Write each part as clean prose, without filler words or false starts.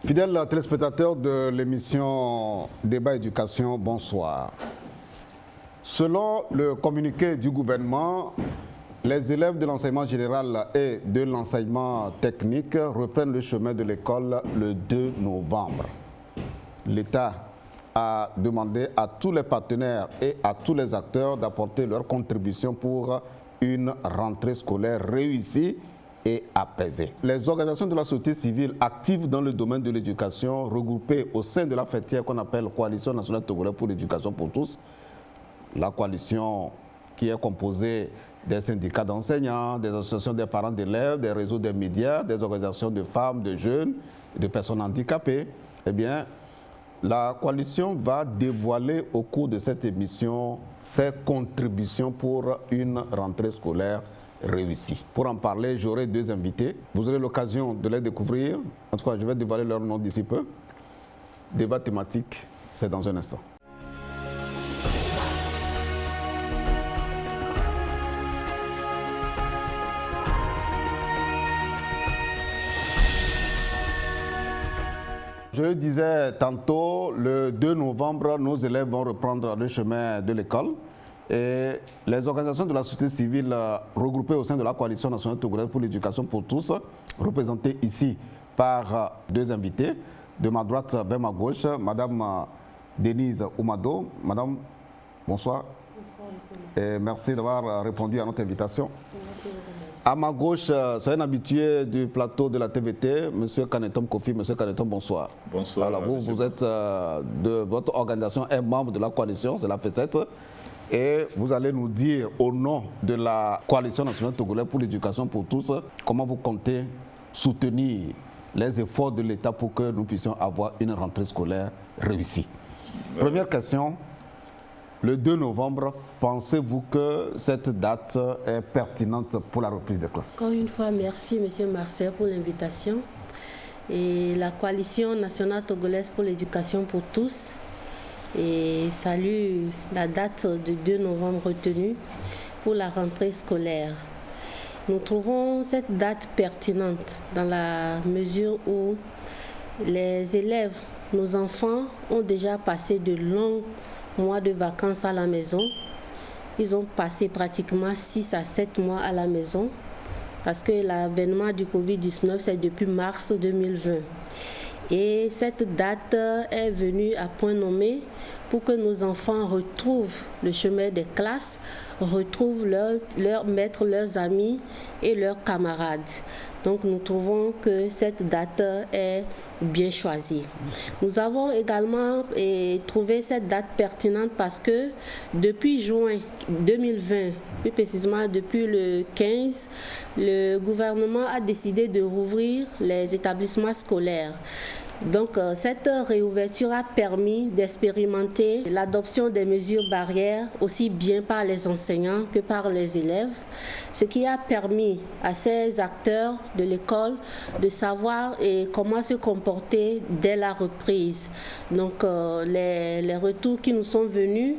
Fidèles téléspectateurs de l'émission Débat Éducation, bonsoir. Selon le communiqué du gouvernement, les élèves de l'enseignement général et de l'enseignement technique reprennent le chemin de l'école le 2 novembre. L'État a demandé à tous les partenaires et à tous les acteurs d'apporter leur contribution pour une rentrée scolaire réussie et apaisée. Les organisations de la société civile actives dans le domaine de l'éducation, regroupées au sein de la fêtière qu'on appelle Coalition nationale togolaise pour l'éducation pour tous, la coalition qui est composée des syndicats d'enseignants, des associations des parents d'élèves, des réseaux des médias, des organisations de femmes, de jeunes, de personnes handicapées, eh bien, la coalition va dévoiler au cours de cette émission ses contributions pour une rentrée scolaire réussie. Pour en parler, j'aurai deux invités. Vous aurez l'occasion de les découvrir. En tout cas, je vais dévoiler leur nom d'ici peu. Débat thématique, c'est dans un instant. Je le disais tantôt, le 2 novembre, nos élèves vont reprendre le chemin de l'école. Et les organisations de la société civile regroupées au sein de la Coalition nationale togolaise pour l'éducation pour tous, représentées ici par deux invités, de ma droite vers ma gauche, Madame Denise Oumado. Madame, bonsoir. Bonsoir, monsieur. Et merci d'avoir répondu à notre invitation. À ma gauche, c'est un habitué du plateau de la TVT, Monsieur Kanetom Kofi. Monsieur Kanetom, bonsoir. Bonsoir. Alors vous êtes de votre organisation, un membre de la coalition, c'est la FESET. Et vous allez nous dire au nom de la Coalition nationale togolaise pour l'éducation pour tous, comment vous comptez soutenir les efforts de l'État pour que nous puissions avoir une rentrée scolaire réussie. Première question, le 2 novembre, pensez-vous que cette date est pertinente pour la reprise des classes? Encore une fois, merci M. Marcel pour l'invitation. Et la Coalition nationale togolaise pour l'éducation pour tous et salue la date du 2 novembre retenue pour la rentrée scolaire. Nous trouvons cette date pertinente dans la mesure où les élèves, nos enfants, ont déjà passé de longs mois de vacances à la maison. Ils ont passé pratiquement 6 à 7 mois à la maison parce que l'avènement du Covid-19, c'est depuis mars 2020. Et cette date est venue à point nommé pour que nos enfants retrouvent le chemin des classes, retrouvent leurs maîtres, leurs amis et leurs camarades. Donc nous trouvons que cette date est bien choisie. Nous avons également trouvé cette date pertinente parce que depuis juin 2020, plus précisément depuis le 15, le gouvernement a décidé de rouvrir les établissements scolaires. Donc cette réouverture a permis d'expérimenter l'adoption des mesures barrières aussi bien par les enseignants que par les élèves, ce qui a permis à ces acteurs de l'école de savoir comment se comporter dès la reprise. Donc les retours qui nous sont venus,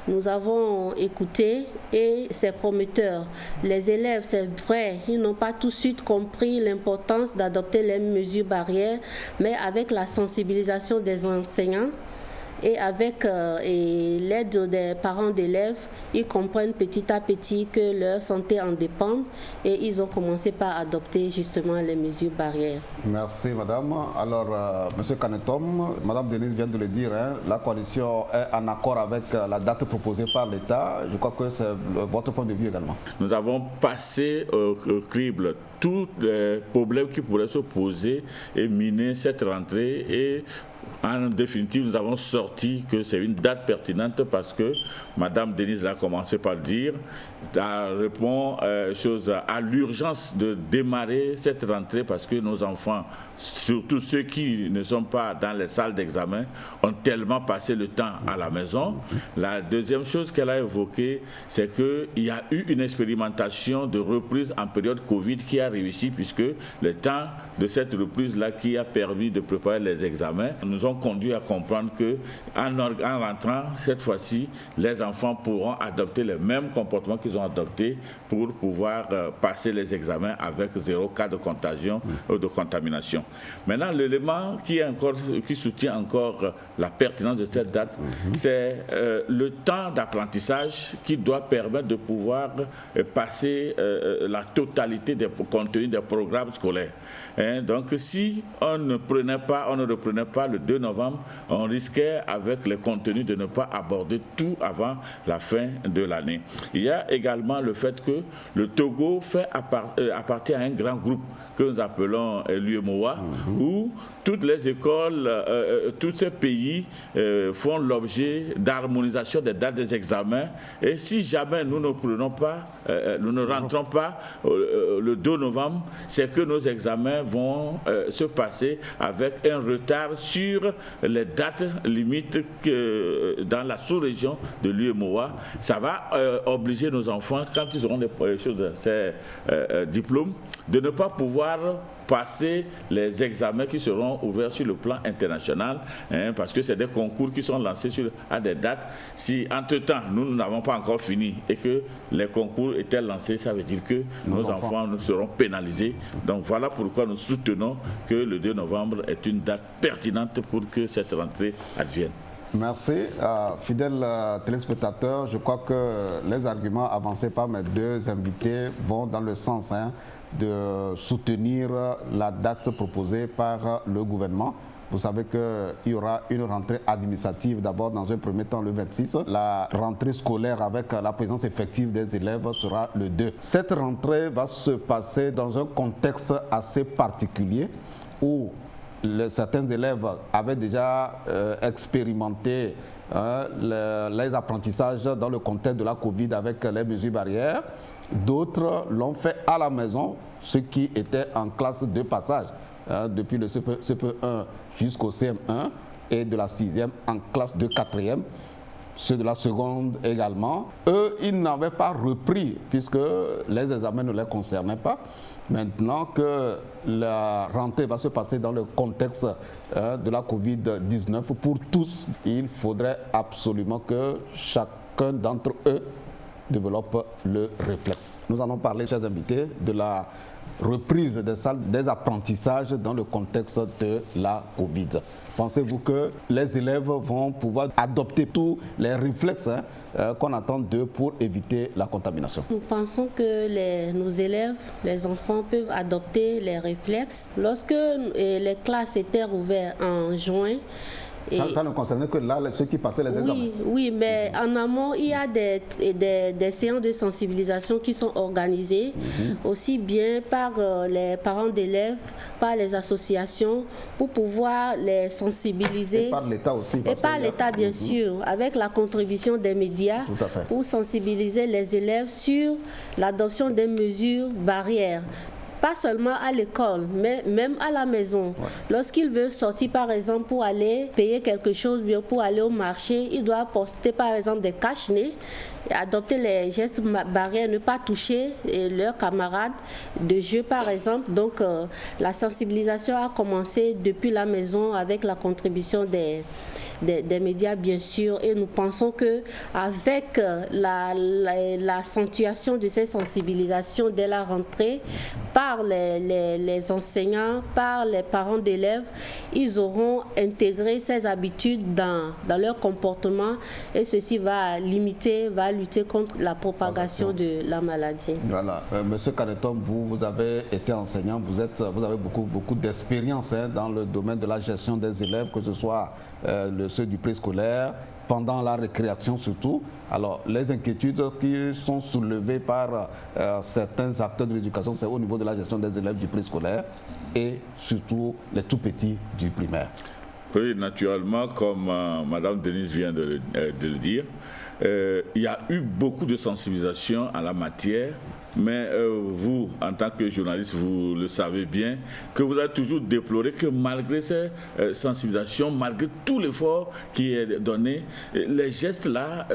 nous avons écouté et c'est prometteur. Les élèves, c'est vrai, ils n'ont pas tout de suite compris l'importance d'adopter les mesures barrières, mais avec la sensibilisation des enseignants Et avec l'aide des parents d'élèves, ils comprennent petit à petit que leur santé en dépend et ils ont commencé par adopter justement les mesures barrières. Merci madame. Alors monsieur Kanetom, madame Denise vient de le dire, hein, la coalition est en accord avec la date proposée par l'État. Je crois que c'est votre point de vue également. Nous avons passé au crible tous les problèmes qui pourraient se poser et miner cette rentrée et en définitive, nous avons sorti que c'est une date pertinente parce que Madame Denise l'a commencé par le dire, ça répond à l'urgence de démarrer cette rentrée parce que nos enfants, surtout ceux qui ne sont pas dans les salles d'examen, ont tellement passé le temps à la maison. La deuxième chose qu'elle a évoquée, c'est qu'il y a eu une expérimentation de reprise en période Covid qui a réussi puisque le temps de cette reprise-là qui a permis de préparer les examens nous ont conduit à comprendre qu'en rentrant, cette fois-ci, les enfants pourront adopter les mêmes comportements qu'ils ont adoptés pour pouvoir passer les examens avec 0 cas de contagion ou de contamination. Maintenant, l'élément qui soutient encore la pertinence de cette date, c'est le temps d'apprentissage qui doit permettre de pouvoir passer la totalité des contenus des programmes scolaires. Donc, si on ne reprenait pas le 2 novembre, on risquait avec les contenus de ne pas aborder tout avant la fin de l'année. Il y a également le fait que le Togo appartient à un grand groupe que nous appelons l'UEMOA, où toutes les écoles, tous ces pays font l'objet d'harmonisation des dates des examens. Et si jamais nous ne rentrons pas le 2 novembre, c'est que nos examens vont se passer avec un retard sur les dates limites dans la sous-région de l'UEMOA. Ça va obliger nos enfants, quand ils auront ces diplômes, de ne pas pouvoir passer les examens qui seront ouverts sur le plan international, parce que c'est des concours qui sont lancés à des dates. Si entre-temps, nous n'avons pas encore fini et que les concours étaient lancés, ça veut dire que nos enfants seront pénalisés. Donc voilà pourquoi nous soutenons que le 2 novembre est une date pertinente pour que cette rentrée advienne. Merci. Fidèles téléspectateurs, je crois que les arguments avancés par mes deux invités vont dans le sens de soutenir la date proposée par le gouvernement. Vous savez qu'il y aura une rentrée administrative d'abord dans un premier temps le 26. La rentrée scolaire avec la présence effective des élèves sera le 2. Cette rentrée va se passer dans un contexte assez particulier où certains élèves avaient déjà expérimenté les apprentissages dans le contexte de la Covid avec les mesures barrières. D'autres l'ont fait à la maison, ceux qui étaient en classe de passage, depuis le CP1 jusqu'au CM1 et de la 6e en classe de 4e. Ceux de la seconde également. Eux, ils n'avaient pas repris puisque les examens ne les concernaient pas. Maintenant que la rentrée va se passer dans le contexte de la Covid-19, pour tous, il faudrait absolument que chacun d'entre eux développe le réflexe. Nous allons parler, chers invités, de la reprise des apprentissages dans le contexte de la Covid. Pensez-vous que les élèves vont pouvoir adopter tous les réflexes qu'on attend d'eux pour éviter la contamination? Nous pensons que nos élèves, les enfants peuvent adopter les réflexes. Lorsque les classes étaient rouvertes en juin, ça ne concernait que là, ceux qui passaient les examens. Oui, mais en amont, il y a des séances de sensibilisation qui sont organisées, aussi bien par les parents d'élèves, par les associations, pour pouvoir les sensibiliser. Et par l'État aussi. Et par l'État, bien sûr, avec la contribution des médias, pour sensibiliser les élèves sur l'adoption des mesures barrières. Pas seulement à l'école, mais même à la maison. Ouais. Lorsqu'il veut sortir, par exemple, pour aller payer quelque chose, bien pour aller au marché, il doit porter, par exemple, des cache-nez, adopter les gestes barrières, ne pas toucher leurs camarades de jeu, par exemple. Donc, la sensibilisation a commencé depuis la maison avec la contribution des médias, bien sûr. Et nous pensons qu'avec l'accentuation de ces sensibilisations dès la rentrée, par les enseignants, par les parents d'élèves, ils auront intégré ces habitudes dans leur comportement et ceci va lutter contre la propagation de la maladie. Voilà. Monsieur Kanetom, vous avez été enseignant, vous avez beaucoup d'expérience dans le domaine de la gestion des élèves, que ce soit ceux du préscolaire, pendant la récréation surtout. Alors, les inquiétudes qui sont soulevées par certains acteurs de l'éducation, c'est au niveau de la gestion des élèves du préscolaire et surtout les tout-petits du primaire. Oui, naturellement, comme Madame Denise vient de le dire, il y a eu beaucoup de sensibilisation en la matière. Mais vous, en tant que journaliste, vous le savez bien, que vous avez toujours déploré que malgré ces sensibilisations, malgré tout l'effort qui est donné, les gestes-là,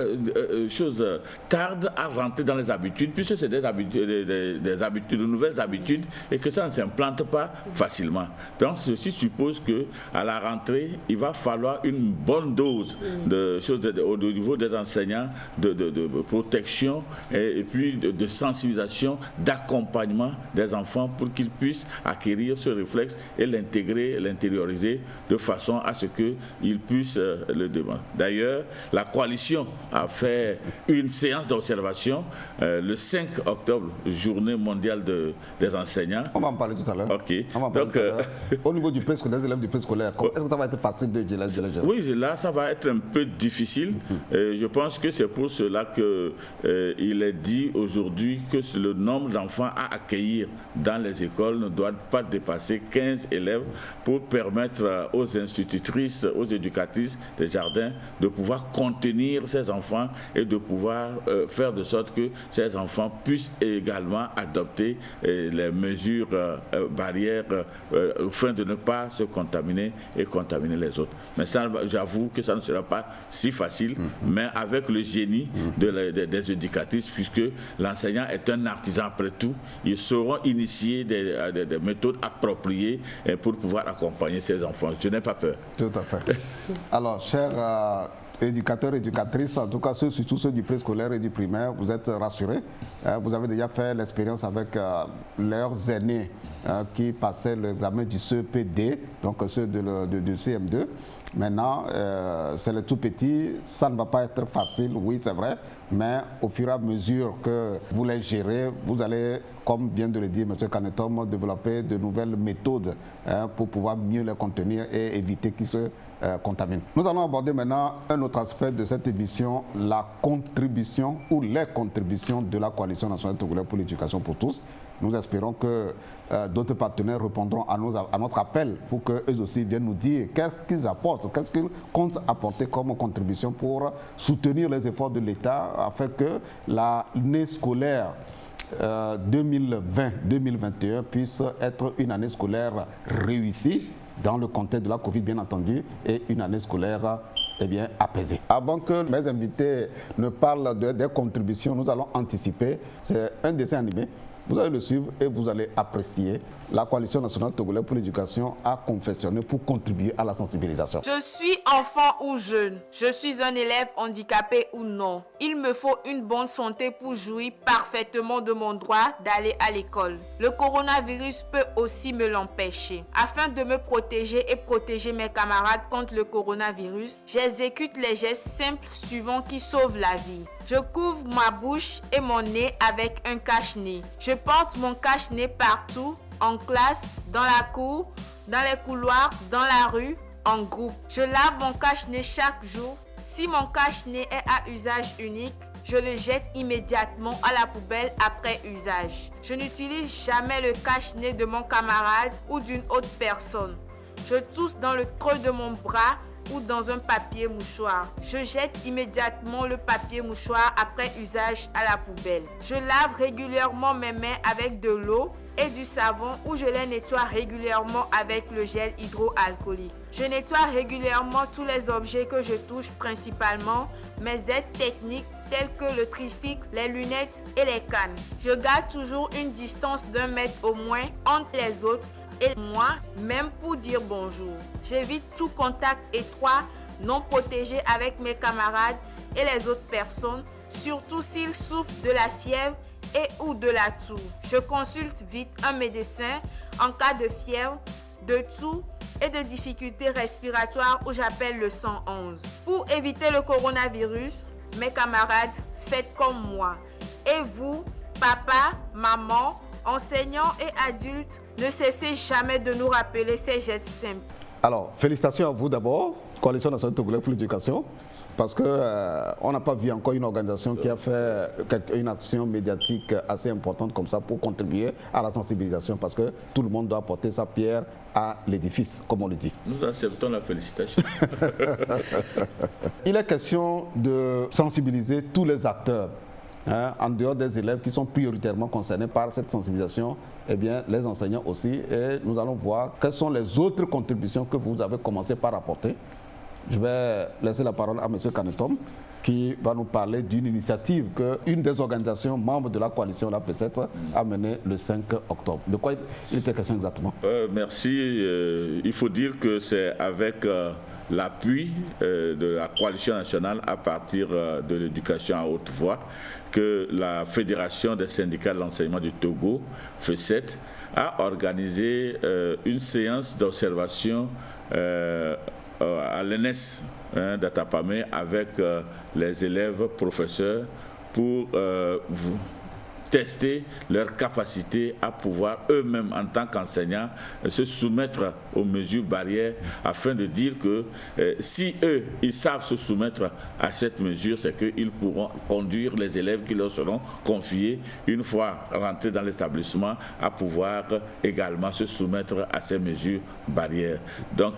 tardent à rentrer dans les habitudes, puisque c'est des habitudes, de nouvelles habitudes, et que ça ne s'implante pas facilement. Donc, ceci suppose qu'à la rentrée, il va falloir une bonne dose de choses au niveau des enseignants, de protection et puis de sensibilisation, d'accompagnement des enfants pour qu'ils puissent acquérir ce réflexe et l'intérioriser de façon à ce qu'ils puissent le demander. D'ailleurs, la coalition a fait une séance d'observation le 5 octobre, journée mondiale des enseignants. On va en parler tout à l'heure. Ok. Donc, au niveau du préscolaire, des élèves du préscolaire, est-ce que ça va être facile de gérer? Oui, là, ça va être un peu difficile. Je pense que c'est pour cela qu'il est dit aujourd'hui que le nombre d'enfants à accueillir dans les écoles ne doit pas dépasser 15 élèves pour permettre aux institutrices, aux éducatrices des jardins de pouvoir contenir ces enfants et de pouvoir faire de sorte que ces enfants puissent également adopter les mesures barrières afin de ne pas se contaminer et contaminer les autres. Mais ça, j'avoue que ça ne sera pas si facile, mais avec le génie des éducatrices, puisque l'enseignant est un artisans après tout, ils sauront initier des méthodes appropriées pour pouvoir accompagner ces enfants. Je n'ai pas peur. Tout à fait. Alors, chers éducateurs, éducatrices, en tout cas surtout ceux du préscolaire et du primaire, vous êtes rassurés. Vous avez déjà fait l'expérience avec leurs aînés qui passaient l'examen du CEPD, donc ceux du CM2. Maintenant, c'est les tout petits, ça ne va pas être facile, oui c'est vrai, mais au fur et à mesure que vous les gérez, vous allez, comme vient de le dire M. Kanetom, développer de nouvelles méthodes pour pouvoir mieux les contenir et éviter qu'ils se contaminent. Nous allons aborder maintenant un autre aspect de cette émission, la contribution ou les contributions de la Coalition nationale togolaise pour l'éducation pour tous. Nous espérons que d'autres partenaires répondront à notre appel pour qu'eux aussi viennent nous dire qu'est-ce qu'ils apportent, qu'est-ce qu'ils comptent apporter comme contribution pour soutenir les efforts de l'État afin que l'année scolaire 2020-2021 puisse être une année scolaire réussie dans le contexte de la Covid bien entendu et une année scolaire apaisée. Avant que mes invités ne parlent des contributions, nous allons anticiper. C'est un dessin animé. Vous allez le suivre et vous allez apprécier. La Coalition nationale togolaise pour l'éducation a confectionné pour contribuer à la sensibilisation. Je suis enfant ou jeune, je suis un élève handicapé ou non. Il me faut une bonne santé pour jouir parfaitement de mon droit d'aller à l'école. Le coronavirus peut aussi me l'empêcher. Afin de me protéger et protéger mes camarades contre le coronavirus, j'exécute les gestes simples suivants qui sauvent la vie. Je couvre ma bouche et mon nez avec un cache-nez. Je porte mon cache-nez partout, en classe, dans la cour, dans les couloirs, dans la rue, en groupe. Je lave mon cache-nez chaque jour. Si mon cache-nez est à usage unique, je le jette immédiatement à la poubelle après usage. Je n'utilise jamais le cache-nez de mon camarade ou d'une autre personne. Je tousse dans le creux de mon bras ou dans un papier mouchoir. Je jette immédiatement le papier mouchoir après usage à la poubelle. Je lave régulièrement mes mains avec de l'eau et du savon ou je les nettoie régulièrement avec le gel hydroalcoolique. Je nettoie régulièrement tous les objets que je touche, principalement mes aides techniques telles que le tricycle, les lunettes et les cannes. Je garde toujours une distance d'1 mètre au moins entre les autres et moi, même pour dire bonjour. J'évite tout contact étroit non protégé avec mes camarades et les autres personnes, surtout s'ils souffrent de la fièvre et ou de la toux. Je consulte vite un médecin en cas de fièvre, de toux et de difficultés respiratoires où j'appelle le 111. Pour éviter le coronavirus, mes camarades, faites comme moi. Et vous, papa, maman, enseignants et adultes, ne cessez jamais de nous rappeler ces gestes simples. Alors, félicitations à vous d'abord, Coalition nationale togolaise pour l'éducation, parce qu'on n'a pas vu encore une organisation qui a fait une action médiatique assez importante comme ça pour contribuer à la sensibilisation, parce que tout le monde doit apporter sa pierre à l'édifice, comme on le dit. Nous acceptons la félicitation. Il est question de sensibiliser tous les acteurs, en dehors des élèves qui sont prioritairement concernés par cette sensibilisation, eh bien, les enseignants aussi. Et nous allons voir quelles sont les autres contributions que vous avez commencé par apporter. Je vais laisser la parole à M. Kanetom, qui va nous parler d'une initiative qu'une des organisations membres de la coalition, la FECET, a menée le 5 octobre. De quoi il était question exactement? Merci. Il faut dire que c'est avec l'appui de la coalition nationale à partir de l'éducation à haute voix que la Fédération des syndicats de l'enseignement du Togo, FECET, a organisé une séance d'observation à l'ENS d'Atapamé avec les élèves professeurs pour tester leur capacité à pouvoir eux-mêmes en tant qu'enseignants se soumettre aux mesures barrières afin de dire que si eux ils savent se soumettre à cette mesure, c'est qu'ils pourront conduire les élèves qui leur seront confiés une fois rentrés dans l'établissement à pouvoir également se soumettre à ces mesures barrières. Donc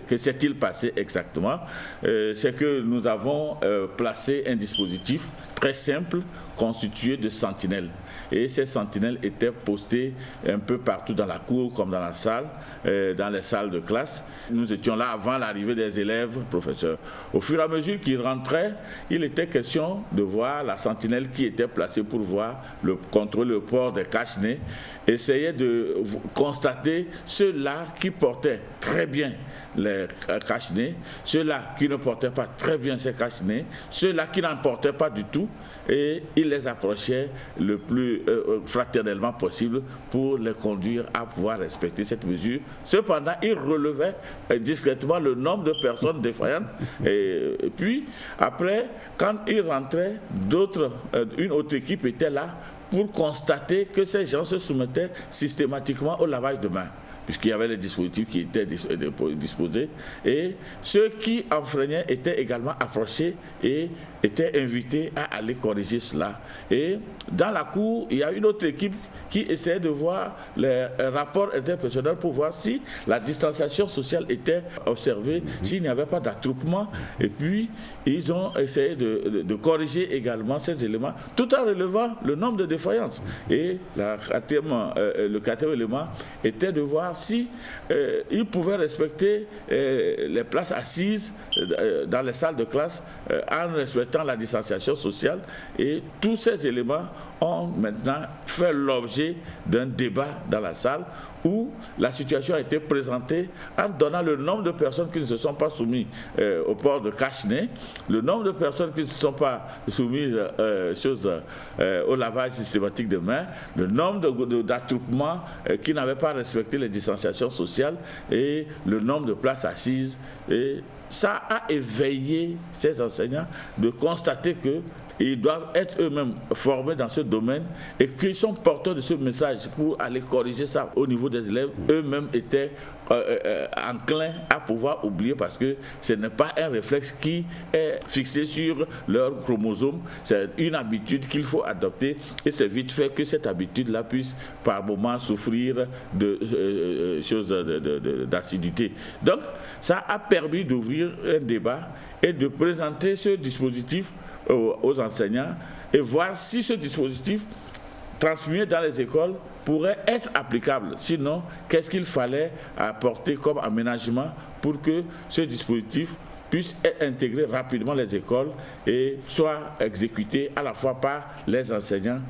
que s'est-il passé exactement? C'est que nous avons placé un dispositif très simple constitué de sentinelles. Et ces sentinelles étaient postées un peu partout dans la cour comme dans la salle, dans les salles de classe. Nous étions là avant l'arrivée des élèves, professeurs. Au fur et à mesure qu'ils rentraient, il était question de voir la sentinelle qui était placée pour voir contrôler le port des cache-nez, essayer de constater ceux-là qui portaient très bien les cache-nez, ceux-là qui ne portaient pas très bien ces cache-nez, ceux-là qui n'en portaient pas du tout, et il les approchait le plus fraternellement possible pour les conduire à pouvoir respecter cette mesure. Cependant, il relevait discrètement le nombre de personnes défaillantes, et puis après, quand ils rentraient, une autre équipe était là pour constater que ces gens se soumettaient systématiquement au lavage de mains, puisqu'il y avait les dispositifs qui étaient disposés, et ceux qui enfreignaient étaient également approchés et étaient invités à aller corriger cela. Et dans la cour, il y a une autre équipe qui essayait de voir les rapports interpersonnels pour voir si la distanciation sociale était observée, s'il n'y avait pas d'attroupement. Et puis, ils ont essayé de corriger également ces éléments, tout en relevant le nombre de défaillances. Et le quatrième élément était de voir si ils pouvaient respecter les places assises dans les salles de classe en respectant la distanciation sociale. Et tous ces éléments ont maintenant fait l'objet d'un débat dans la salle où la situation a été présentée en donnant le nombre de personnes qui ne se sont pas soumises au port de cache-nez, le nombre de personnes qui ne se sont pas soumises au lavage systématique de mains, le nombre d'attroupements qui n'avaient pas respecté les distanciations sociales et le nombre de places assises. Et ça a éveillé ces enseignants de constater que ils doivent être eux-mêmes formés dans ce domaine et qu'ils sont porteurs de ce message pour aller corriger ça au niveau des élèves. Eux-mêmes étaient enclins à pouvoir oublier parce que ce n'est pas un réflexe qui est fixé sur leur chromosome, c'est une habitude qu'il faut adopter et c'est vite fait que cette habitude-là puisse par moments souffrir de choses d'acidité. Donc ça a permis d'ouvrir un débat et de présenter ce dispositif aux enseignants et voir si ce dispositif transmis dans les écoles pourrait être applicable. Sinon, qu'est-ce qu'il fallait apporter comme aménagement pour que ce dispositif puisse être intégré rapidement dans les écoles et soit exécuté à la fois par les enseignants,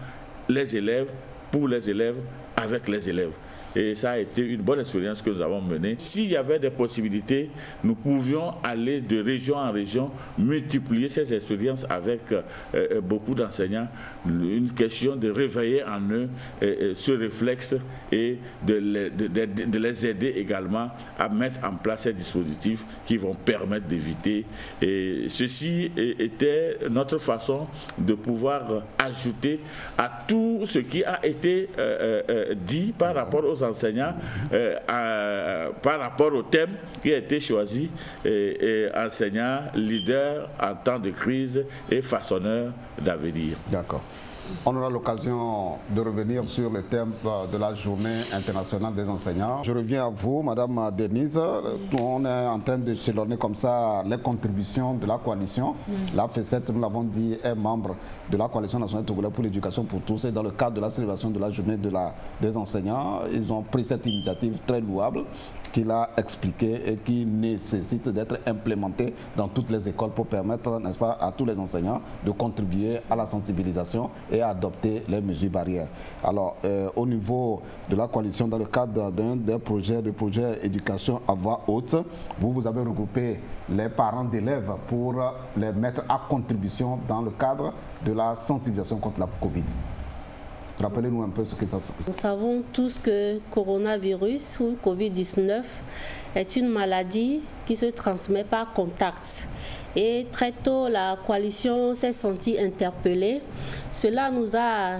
les élèves, pour les élèves, avec les élèves. Et ça a été une bonne expérience que nous avons menée. S'il y avait des possibilités, nous pouvions aller de région en région, multiplier ces expériences avec beaucoup d'enseignants. Une question de réveiller en eux ce réflexe et de les aider également à mettre en place ces dispositifs qui vont permettre d'éviter. Et ceci était notre façon de pouvoir ajouter à tout ce qui a été dit par rapport aux enseignants, par rapport au thème qui a été choisi, enseignants, leaders en temps de crise et façonneurs d'avenir. D'accord. On aura l'occasion de revenir sur le thème de la journée internationale des enseignants. Je reviens à vous, Madame Denise. On est en train de chelonner comme ça les contributions de la coalition. La FECET, nous l'avons dit, est membre de la coalition nationale togolaise pour l'éducation pour tous. Et dans le cadre de la célébration de la journée des enseignants, ils ont pris cette initiative très louable qu'il a expliqué et qui nécessite d'être implémentée dans toutes les écoles pour permettre, n'est-ce pas, à tous les enseignants de contribuer à la sensibilisation et à adopter les mesures barrières. Alors, au niveau de la coalition, dans le cadre d'un des projets, éducation à voix haute, vous avez regroupé les parents d'élèves pour les mettre à contribution dans le cadre de la sensibilisation contre la Covid. Rappelez-nous un peu ce que ça fait. Nous savons tous que coronavirus ou Covid-19 est une maladie qui se transmet par contact. Et très tôt, la coalition s'est sentie interpellée. Cela nous a,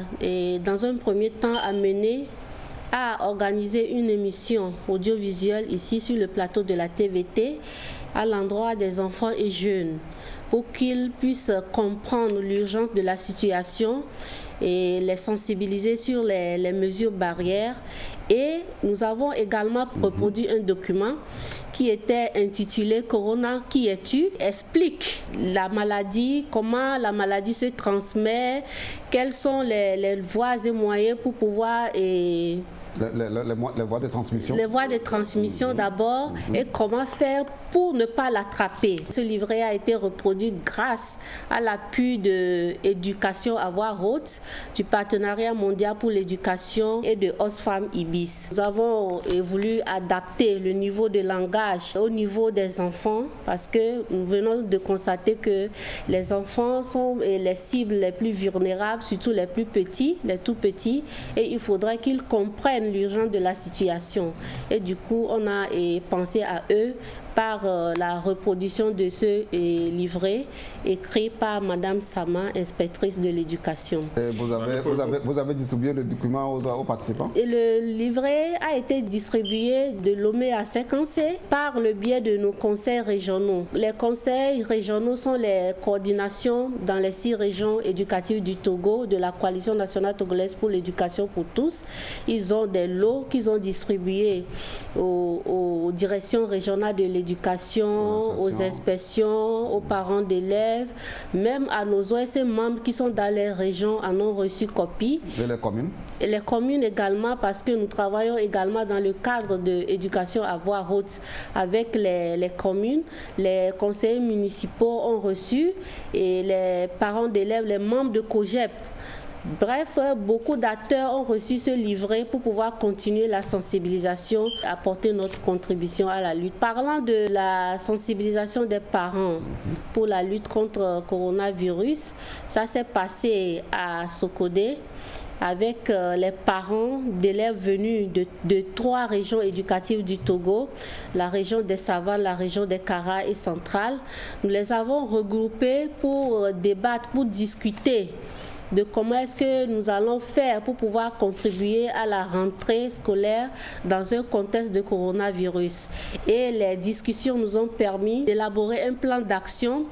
dans un premier temps, amené à organiser une émission audiovisuelle ici sur le plateau de la TVT à l'endroit des enfants et jeunes pour qu'ils puissent comprendre l'urgence de la situation et les sensibiliser sur les mesures barrières. Et nous avons également reproduit un document qui était intitulé « Corona, qui es-tu ?» explique la maladie, comment la maladie se transmet, quelles sont les voies et moyens pour pouvoir... les voies de transmission. Les voies de transmission d'abord et comment faire pour ne pas l'attraper. Ce livret a été reproduit grâce à l'appui de Éducation à voix haute, du Partenariat mondial pour l'éducation et de Oxfam Ibis. Nous avons voulu adapter le niveau de langage au niveau des enfants parce que nous venons de constater que les enfants sont les cibles les plus vulnérables, surtout les plus petits, les tout petits, et il faudrait qu'ils comprennent l'urgence de la situation. Et du coup, on a pensé à eux par la reproduction de ce livret écrit par Madame Sama, inspectrice de l'éducation. Vous avez distribué le document aux participants? Et le livret a été distribué de Lomé à Séquencé par le biais de nos conseils régionaux. Les conseils régionaux sont les coordinations dans les 6 régions éducatives du Togo de la coalition nationale togolaise pour l'éducation pour tous. Ils ont des lots qu'ils ont distribués aux directions régionales de l'éducation, aux inspections, aux parents d'élèves, même à nos OSC membres qui sont dans les régions en ont reçu copie. Et les communes? Et les communes également, parce que nous travaillons également dans le cadre de l'éducation à voix haute avec les communes. Les conseillers municipaux ont reçu et les parents d'élèves, les membres de COGEP. Bref, beaucoup d'acteurs ont reçu ce livret pour pouvoir continuer la sensibilisation, apporter notre contribution à la lutte. Parlant de la sensibilisation des parents pour la lutte contre le coronavirus, ça s'est passé à Sokodé avec les parents d'élèves venus de 3 régions éducatives du Togo, la région des Savanes, la région des Kara et centrale. Nous les avons regroupés pour débattre, pour discuter de comment est-ce que nous allons faire pour pouvoir contribuer à la rentrée scolaire dans un contexte de coronavirus. Et les discussions nous ont permis d'élaborer un plan d'action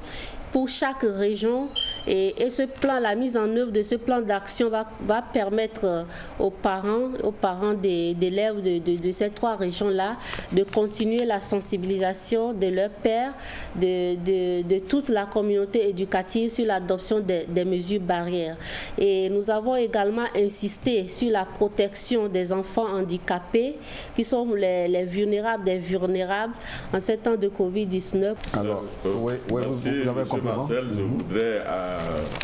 pour chaque région et ce plan, la mise en œuvre de ce plan d'action va permettre aux parents d'élèves de ces 3 régions-là de continuer la sensibilisation de leurs pairs, de toute la communauté éducative sur l'adoption des mesures barrières. Et nous avons également insisté sur la protection des enfants handicapés qui sont les vulnérables des vulnérables en ces temps de Covid-19. Alors, oui, merci, vous avez compris. Marcel, je voudrais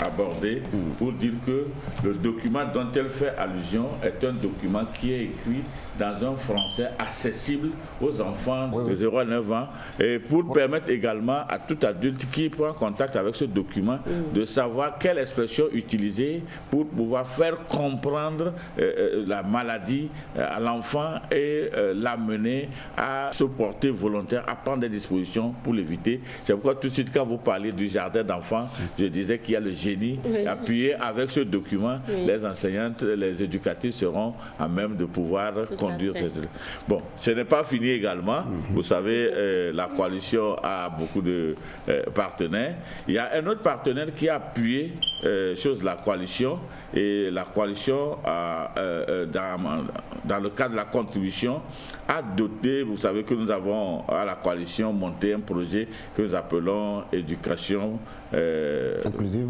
abordé pour dire que le document dont elle fait allusion est un document qui est écrit dans un français accessible aux enfants de 0 à 9 ans et pour permettre également à tout adulte qui prend contact avec ce document de savoir quelle expression utiliser pour pouvoir faire comprendre la maladie à l'enfant et l'amener à se porter volontaire, à prendre des dispositions pour l'éviter. C'est pourquoi tout de suite quand vous parlez du jardin d'enfants, je disais qu'il y a le génie appuyé avec ce document. Les enseignantes, les éducatrices seront à même de pouvoir conduire. Bon, ce n'est pas fini également. Vous savez, la coalition a beaucoup de partenaires. Il y a un autre partenaire qui a appuyé la coalition et la coalition dans le cadre de la contribution a doté, vous savez que nous avons à la coalition monté un projet que nous appelons éducation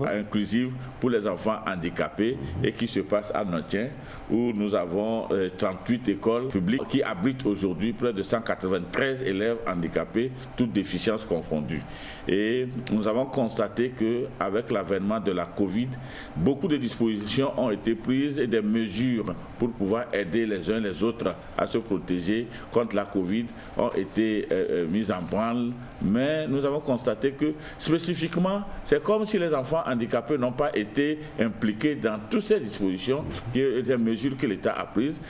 inclusive pour les enfants handicapés et qui se passe à Notien où nous avons 38 écoles publiques qui abritent aujourd'hui près de 193 élèves handicapés, toutes déficiences confondues. Et nous avons constaté qu'avec l'avènement de la Covid, beaucoup de dispositions ont été prises et des mesures pour pouvoir aider les uns les autres à se protéger contre la Covid ont été mises en branle. Mais nous avons constaté que spécifiquement, c'est comme si les enfants handicapés n'ont pas été impliqués dans toutes ces dispositions, des mesures que l'État a prises.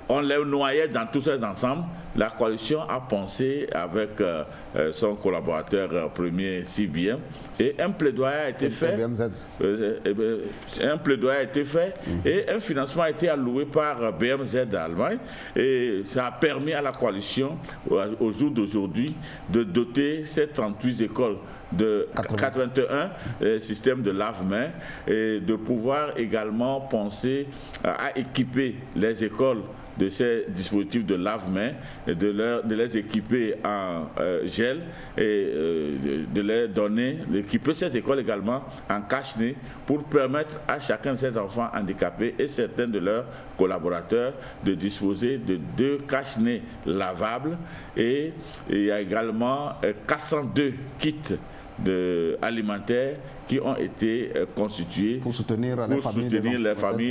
On les noyait dans tous ces ensembles. La coalition a pensé avec son collaborateur premier CBM et un plaidoyer a été fait. Un plaidoyer a été fait et un financement a été alloué par BMZ d'Allemagne et ça a permis à la coalition au jour d'aujourd'hui de doter ces 38 écoles de 81 systèmes de lave-mains et de pouvoir également penser à équiper les écoles de ces dispositifs de lave-mains, de les équiper en gel et de les donner, d'équiper ces écoles également en cache-nez pour permettre à chacun de ces enfants handicapés et certains de leurs collaborateurs de disposer de 2 cache-nez lavables et il y a également 402 kits alimentaires qui ont été constitués pour soutenir les familles,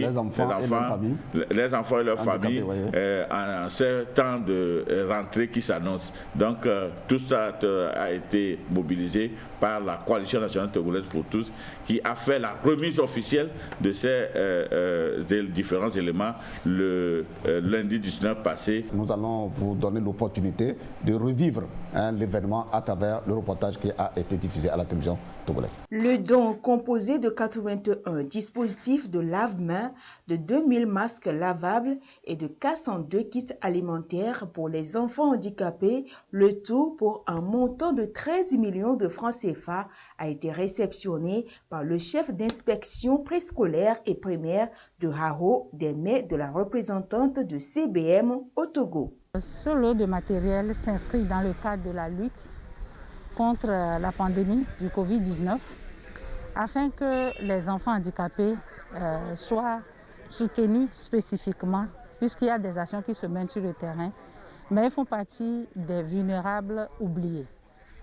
les enfants et leurs familles en ces temps de rentrée qui s'annonce. Donc tout ça a été mobilisé par la Coalition nationale togolaise pour tous qui a fait la remise officielle de ces différents éléments le lundi 19 passé. Nous allons vous donner l'opportunité de revivre l'événement à travers le reportage qui a été diffusé à la télévision togolaise. Le don composé de 81 dispositifs de lave-mains, de 2000 masques lavables et de 402 kits alimentaires pour les enfants handicapés, le tout pour un montant de 13 millions de francs CFA, a été réceptionné par le chef d'inspection préscolaire et primaire de Haro, des mains de la représentante de CBM au Togo. Ce lot de matériel s'inscrit dans le cadre de la lutte contre la pandémie du Covid-19 afin que les enfants handicapés soient soutenus spécifiquement puisqu'il y a des actions qui se mènent sur le terrain, mais ils font partie des vulnérables oubliés.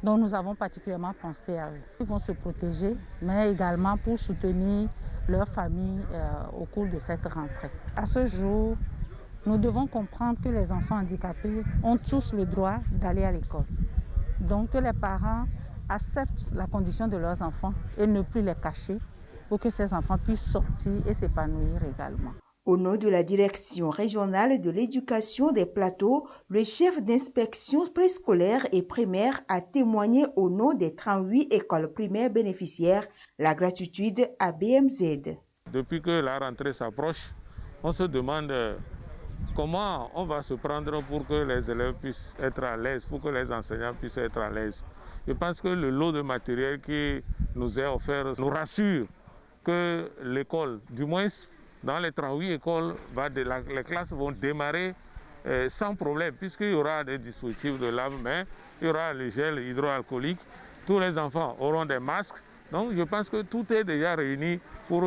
Donc nous avons particulièrement pensé à eux. Ils vont se protéger, mais également pour soutenir leurs familles au cours de cette rentrée. À ce jour, nous devons comprendre que les enfants handicapés ont tous le droit d'aller à l'école. Donc que les parents acceptent la condition de leurs enfants et ne plus les cacher pour que ces enfants puissent sortir et s'épanouir également. Au nom de la direction régionale de l'éducation des plateaux, le chef d'inspection préscolaire et primaire a témoigné au nom des 38 écoles primaires bénéficiaires la gratitude à BMZ. Depuis que la rentrée s'approche, on se demande comment on va se prendre pour que les élèves puissent être à l'aise, pour que les enseignants puissent être à l'aise. Je pense que le lot de matériel qui nous est offert nous rassure que l'école, du moins dans les 38 écoles, les classes vont démarrer sans problème, puisqu'il y aura des dispositifs de lave-mains, il y aura le gel hydroalcoolique, tous les enfants auront des masques Donc je pense que tout est déjà réuni pour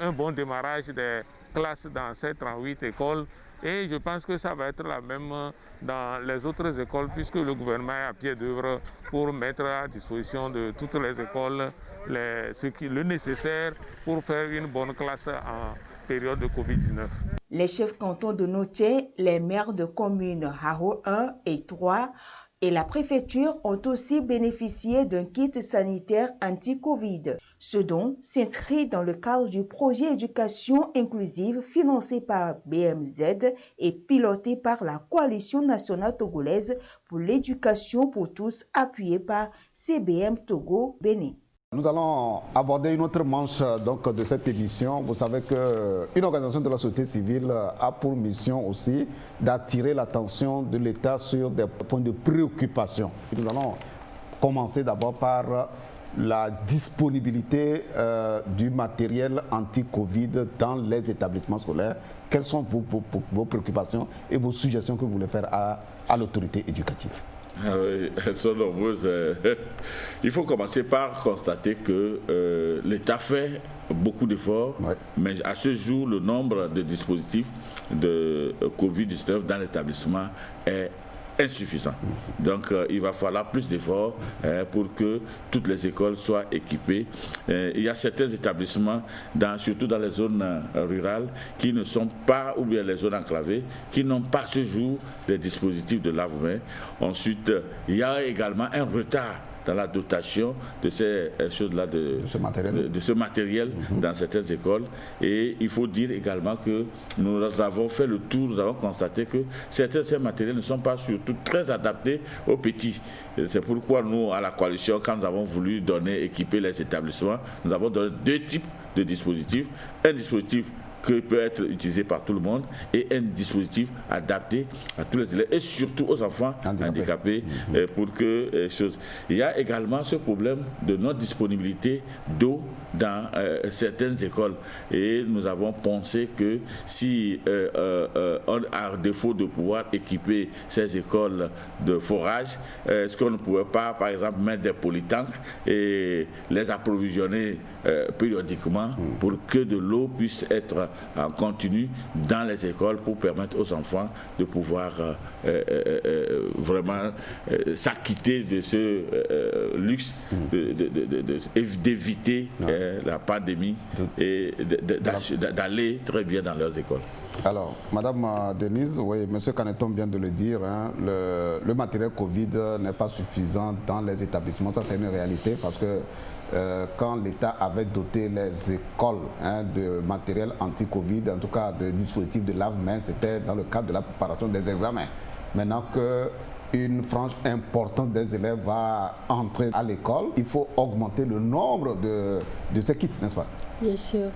un bon démarrage des classes dans ces 38 écoles. Et je pense que ça va être la même dans les autres écoles, puisque le gouvernement est à pied d'œuvre pour mettre à disposition de toutes les écoles le nécessaire pour faire une bonne classe en période de Covid-19. Les chefs cantons de Notier, les maires de communes Haro 1 et 3 et la préfecture ont aussi bénéficié d'un kit sanitaire anti-Covid. Ce don s'inscrit dans le cadre du projet éducation inclusive financé par BMZ et piloté par la Coalition nationale togolaise pour l'éducation pour tous, appuyée par CBM Togo Bénin. Nous allons aborder une autre manche donc, de cette émission. Vous savez qu'une organisation de la société civile a pour mission aussi d'attirer l'attention de l'État sur des points de préoccupation. Et nous allons commencer d'abord par la disponibilité du matériel anti-Covid dans les établissements scolaires. Quelles sont vos préoccupations et vos suggestions que vous voulez faire à l'autorité éducative? Ah oui, elles sont nombreuses. Il faut commencer par constater que l'État fait beaucoup d'efforts, mais à ce jour, le nombre de dispositifs de Covid-19 dans l'établissement est insuffisant. Donc il va falloir plus d'efforts pour que toutes les écoles soient équipées. Il y a certains établissements, surtout dans les zones rurales, qui ne sont pas, ou bien les zones enclavées, qui n'ont pas à ce jour des dispositifs de lave-mains. Ensuite, il y a également un retard dans la dotation de ces choses-là, de ce matériel dans certaines écoles. Et il faut dire également que nous avons fait le tour, nous avons constaté que certains de ces matériels ne sont pas surtout très adaptés aux petits. C'est pourquoi nous, à la coalition, quand nous avons voulu équiper les établissements, nous avons donné deux types de dispositifs. Un dispositif qui peut être utilisé par tout le monde et un dispositif adapté à tous les élèves et surtout aux enfants handicapés pour que chose. Il y a également ce problème de non-disponibilité d'eau dans certaines écoles et nous avons pensé que si on a défaut de pouvoir équiper ces écoles de forage, est-ce qu'on ne pouvait pas par exemple mettre des polytanks et les approvisionner périodiquement pour que de l'eau puisse être en continu dans les écoles pour permettre aux enfants de pouvoir vraiment s'acquitter de ce luxe d'éviter la pandémie et d'aller très bien dans leurs écoles. Alors, Madame Denise, oui, M. Caneton vient de le dire, hein, le matériel Covid n'est pas suffisant dans les établissements. Ça, c'est une réalité parce que quand l'État avait doté les écoles de matériel anti-Covid, en tout cas de dispositifs de lave-mains, c'était dans le cadre de la préparation des examens. Maintenant qu'une frange importante des élèves va entrer à l'école, il faut augmenter le nombre de ces kits, n'est-ce pas? Bien sûr.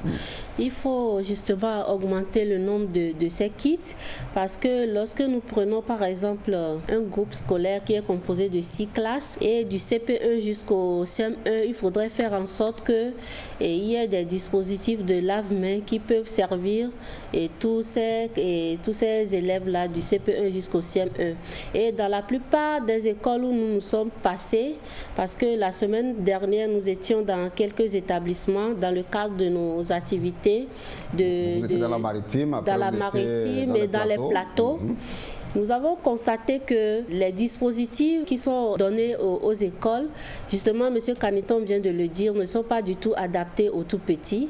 Il faut justement augmenter le nombre de ces kits parce que lorsque nous prenons par exemple un groupe scolaire qui est composé de 6 classes et du CP1 jusqu'au CM1, il faudrait faire en sorte qu'il y ait des dispositifs de lave-mains qui peuvent servir tous ces élèves-là du CP1 jusqu'au CM1. Et dans la plupart des écoles où nous nous sommes passés, parce que la semaine dernière nous étions dans quelques établissements dans le cadre de nos activités Vous étiez dans la maritime, et dans les plateaux. Nous avons constaté que les dispositifs qui sont donnés aux écoles, justement M. Caneton vient de le dire, ne sont pas du tout adaptés aux tout petits.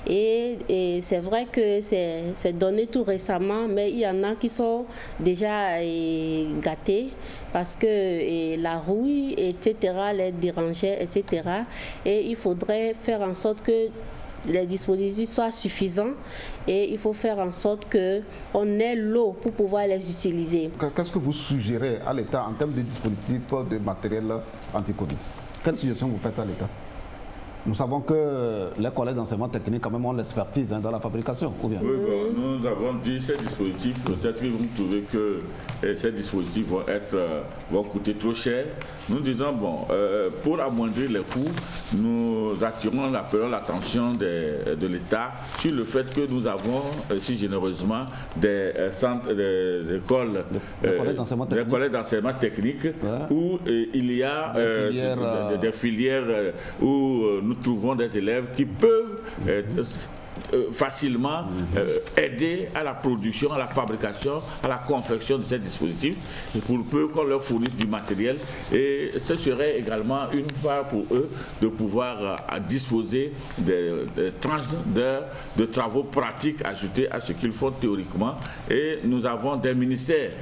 Et c'est vrai que c'est donné tout récemment, mais il y en a qui sont déjà gâtés parce que la rouille, etc., les dérangeait, etc. Et il faudrait faire en sorte que les dispositifs soient suffisants et il faut faire en sorte qu'on ait l'eau pour pouvoir les utiliser. Qu'est-ce que vous suggérez à l'État en termes de dispositifs de matériel anti-Covid? Quelle suggestion vous faites à l'État? Nous savons que les collèges d'enseignement technique quand même ont l'expertise dans la fabrication, ou bien? Oui, bon, nous avons dit ces dispositifs, peut-être que vous trouvez que ces dispositifs vont coûter trop cher. Nous disons, bon, pour amoindrir les coûts, nous appelons l'attention de l'État sur le fait que nous avons, si généreusement, des centres, des écoles, des collèges d'enseignement technique où il y a des filières où nous nous trouvons des élèves qui peuvent facilement aider à la production, à la fabrication, à la confection de ces dispositifs, pour peu qu'on leur fournisse du matériel. Et ce serait également une part pour eux de pouvoir disposer de tranches d'heures de travaux pratiques ajoutés à ce qu'ils font théoriquement. Et nous avons des ministères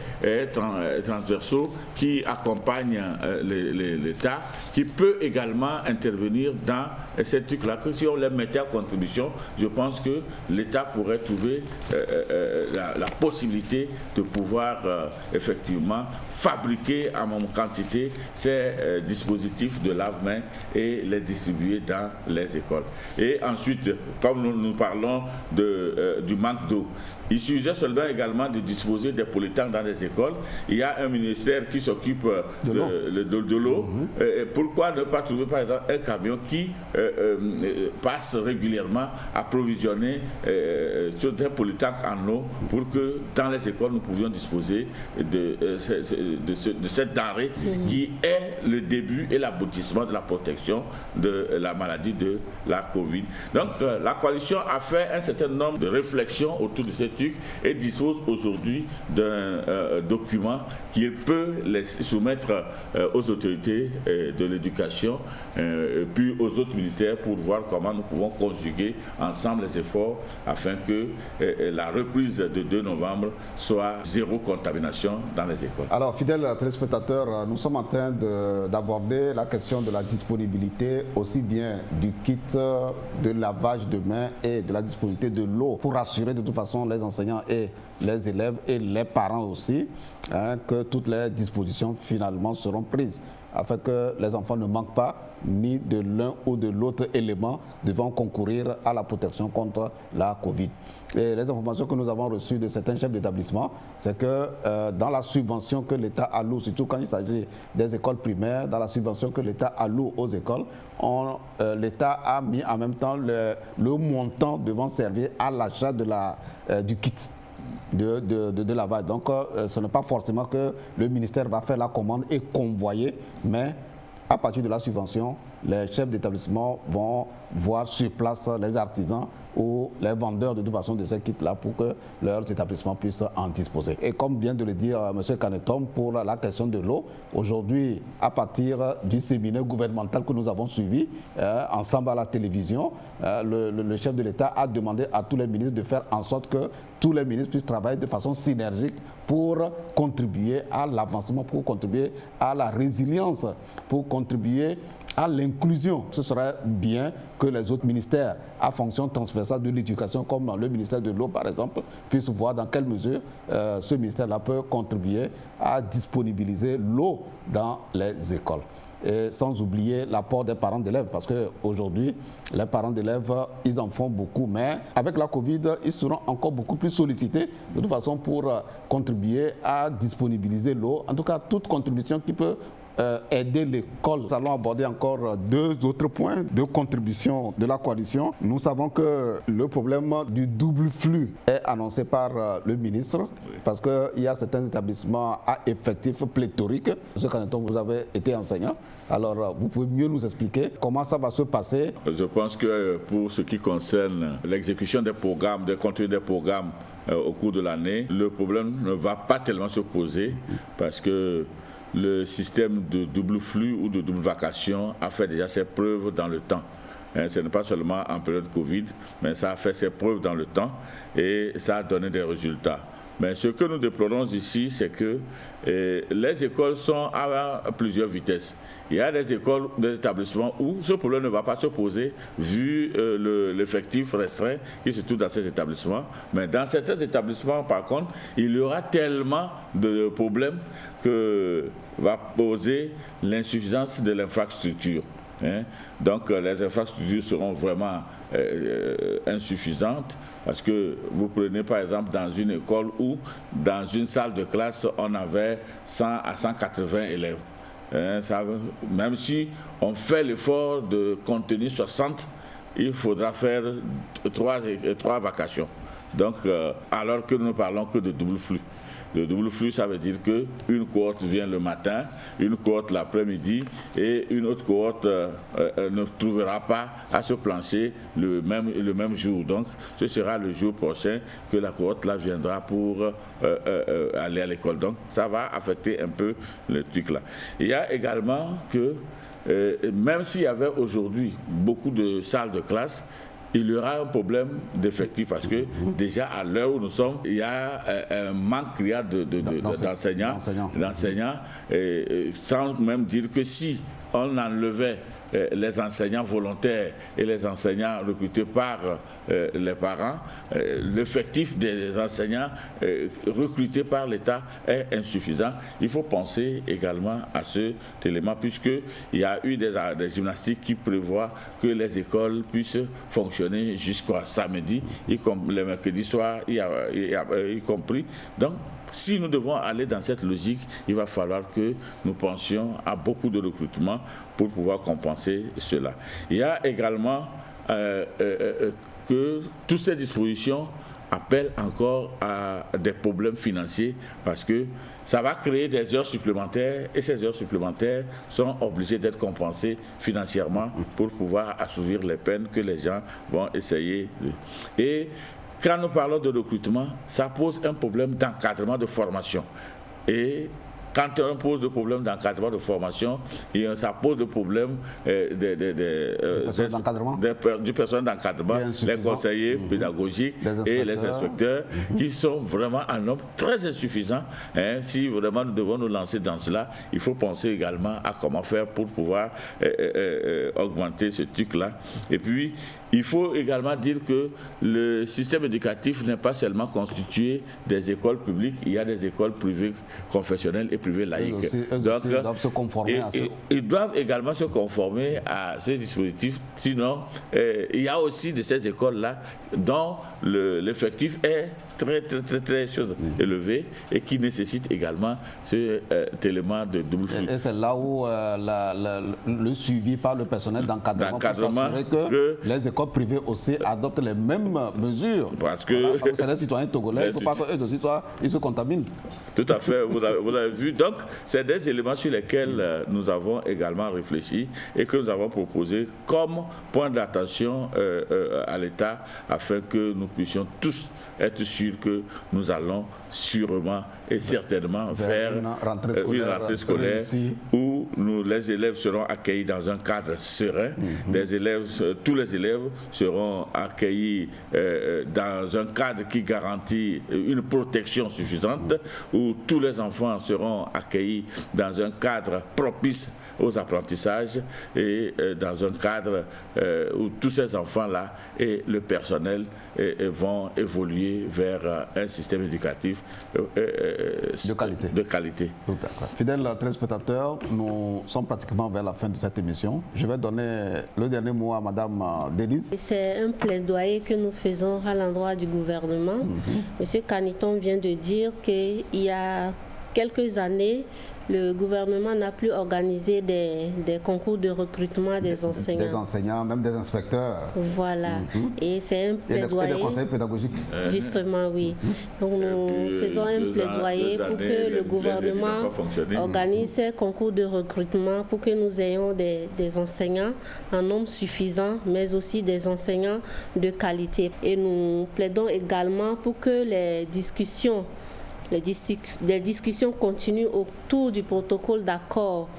transversaux qui accompagnent l'État, qui peut également intervenir dans ces trucs-là, que si on les mettait à contribution, je pense que l'État pourrait trouver la possibilité de pouvoir effectivement fabriquer en quantité ces dispositifs de lave-mains et les distribuer dans les écoles. Et ensuite, comme nous parlons du manque d'eau, il suffisait seulement également de disposer des polytanks dans les écoles. Il y a un ministère qui s'occupe de l'eau. Pourquoi ne pas trouver par exemple un camion qui passe régulièrement approvisionner sur des polytanks en eau pour que dans les écoles nous pouvions disposer de cette denrée qui est le début et l'aboutissement de la protection de la maladie de la Covid. Donc la coalition a fait un certain nombre de réflexions autour de ces trucs et dispose aujourd'hui d'un document qui peut les soumettre aux autorités de l'éducation puis aux autres ministères pour voir comment nous pouvons conjuguer ensemble les efforts afin que la reprise de 2 novembre soit zéro contamination dans les écoles. Alors, fidèles téléspectateurs, nous sommes en train d'aborder la question de la disponibilité aussi bien du kit de lavage de mains et de la disponibilité de l'eau pour assurer de toute façon les enseignants et les élèves et les parents aussi que toutes les dispositions finalement seront prises afin que les enfants ne manquent pas ni de l'un ou de l'autre élément devant concourir à la protection contre la Covid. Et les informations que nous avons reçues de certains chefs d'établissement, c'est que dans la subvention que l'État alloue, surtout quand il s'agit des écoles primaires, dans la subvention que l'État alloue aux écoles, l'État a mis en même temps le montant devant servir à l'achat du kit de lavage. Donc ce n'est pas forcément que le ministère va faire la commande et convoyer, mais à partir de la subvention, les chefs d'établissement vont voir sur place les artisans ou les vendeurs de toute façon de ces kits-là pour que leurs établissements puissent en disposer. Et comme vient de le dire M. Caneton pour la question de l'eau, aujourd'hui, à partir du séminaire gouvernemental que nous avons suivi ensemble à la télévision, le chef de l'État a demandé à tous les ministres de faire en sorte que tous les ministres puissent travailler de façon synergique pour contribuer à l'avancement, pour contribuer à la résilience, pour contribuer à l'inclusion. Ce serait bien que les autres ministères à fonction transversale de l'éducation, comme le ministère de l'eau par exemple, puissent voir dans quelle mesure ce ministère-là peut contribuer à disponibiliser l'eau dans les écoles. Et sans oublier l'apport des parents d'élèves, parce qu'aujourd'hui, les parents d'élèves, ils en font beaucoup, mais avec la Covid, ils seront encore beaucoup plus sollicités, de toute façon, pour contribuer à disponibiliser l'eau. En tout cas, toute contribution qui peut aider l'école. Nous allons aborder encore 2 autres points de contribution de la coalition. Nous savons que le problème du double flux est annoncé par le ministre, parce qu'il y a certains établissements à effectifs pléthoriques. Monsieur Caneton, vous avez été enseignant, alors vous pouvez mieux nous expliquer comment ça va se passer? Je pense que pour ce qui concerne l'exécution des programmes, des contenus des programmes au cours de l'année, le problème ne va pas tellement se poser parce que le système de double flux ou de double vacation a fait déjà ses preuves dans le temps. Ce n'est pas seulement en période Covid, mais ça a fait ses preuves dans le temps et ça a donné des résultats. Mais ce que nous déplorons ici, c'est que les écoles sont à plusieurs vitesses. Il y a des écoles, des établissements où ce problème ne va pas se poser vu l'effectif restreint qui se trouve dans ces établissements. Mais dans certains établissements, par contre, il y aura tellement de problèmes que va poser l'insuffisance de l'infrastructure. Donc les infrastructures seront vraiment insuffisantes parce que vous prenez par exemple dans une école où dans une salle de classe on avait 100 à 180 élèves. Même si on fait l'effort de contenir 60, il faudra faire 3 vacations. Donc alors que nous ne parlons que de double flux. Le double flux, ça veut dire qu'une cohorte vient le matin, une cohorte l'après-midi et une autre cohorte ne trouvera pas à se plancher le même jour. Donc, ce sera le jour prochain que la cohorte là viendra pour aller à l'école. Donc, ça va affecter un peu le truc là. Il y a également que même s'il y avait aujourd'hui beaucoup de salles de classe, il y aura un problème d'effectifs parce que déjà à l'heure où nous sommes, il y a un manque criard d'enseignants, sans même dire que si on enlevait les enseignants volontaires et les enseignants recrutés par les parents, l'effectif des enseignants recrutés par l'État est insuffisant. Il faut penser également à cet élément puisqu'il y a eu des gymnastiques qui prévoient que les écoles puissent fonctionner jusqu'à samedi, les mercredis soirs y compris. Donc, si nous devons aller dans cette logique, il va falloir que nous pensions à beaucoup de recrutement pour pouvoir compenser cela. Il y a également que toutes ces dispositions appellent encore à des problèmes financiers parce que ça va créer des heures supplémentaires et ces heures supplémentaires sont obligées d'être compensées financièrement pour pouvoir assouvir les peines que les gens vont essayer. Et quand nous parlons de recrutement, ça pose un problème d'encadrement de formation. Et quand on pose des problèmes d'encadrement de formation, ça pose des problèmes du personnel d'encadrement, les conseillers pédagogiques et les inspecteurs qui sont vraiment un nombre très insuffisant. Si vraiment nous devons nous lancer dans cela, il faut penser également à comment faire pour pouvoir augmenter ce truc-là. Et puis, il faut également dire que le système éducatif n'est pas seulement constitué des écoles publiques, il y a des écoles privées confessionnelles et privées laïques. Donc, ils doivent également se conformer à ce dispositif. Sinon, il y a aussi de ces écoles-là dont l'effectif est très élevé et qui nécessite également cet élément de double flux. Et c'est là où le suivi par le personnel d'encadrement pour s'assurer que les écoles privées aussi adoptent les mêmes mesures. Parce que c'est les citoyens togolais, il ne faut pas qu'eux aussi ils se contaminent. Tout à fait, vous l'avez vu. Donc, c'est des éléments sur lesquels nous avons également réfléchi et que nous avons proposé comme point d'attention à l'État afin que nous puissions tous être sûrs que nous allons sûrement et certainement vers une rentrée scolaire où les élèves seront accueillis dans un cadre serein. Tous les élèves seront accueillis dans un cadre qui garantit une protection suffisante, où tous les enfants seront accueillis dans un cadre propice aux apprentissages et dans un cadre où tous ces enfants-là et le personnel vont évoluer vers un système éducatif de qualité. Tout à fait. Fidèles téléspectateurs, nous sommes pratiquement vers la fin de cette émission. Je vais donner le dernier mot à Madame Denise. C'est un plaidoyer que nous faisons à l'endroit du gouvernement. Monsieur Caniton vient de dire qu'il y a quelques années, le gouvernement n'a plus organisé des concours de recrutement des enseignants. Des enseignants, même des inspecteurs. Voilà. Et c'est un plaidoyer. Et des conseils pédagogiques. Justement, oui. Donc nous faisons un plaidoyer pour que le gouvernement organise ces concours de recrutement pour que nous ayons des enseignants en nombre suffisant, mais aussi des enseignants de qualité. Et nous plaidons également pour que les discussions continuent autour du protocole d'accord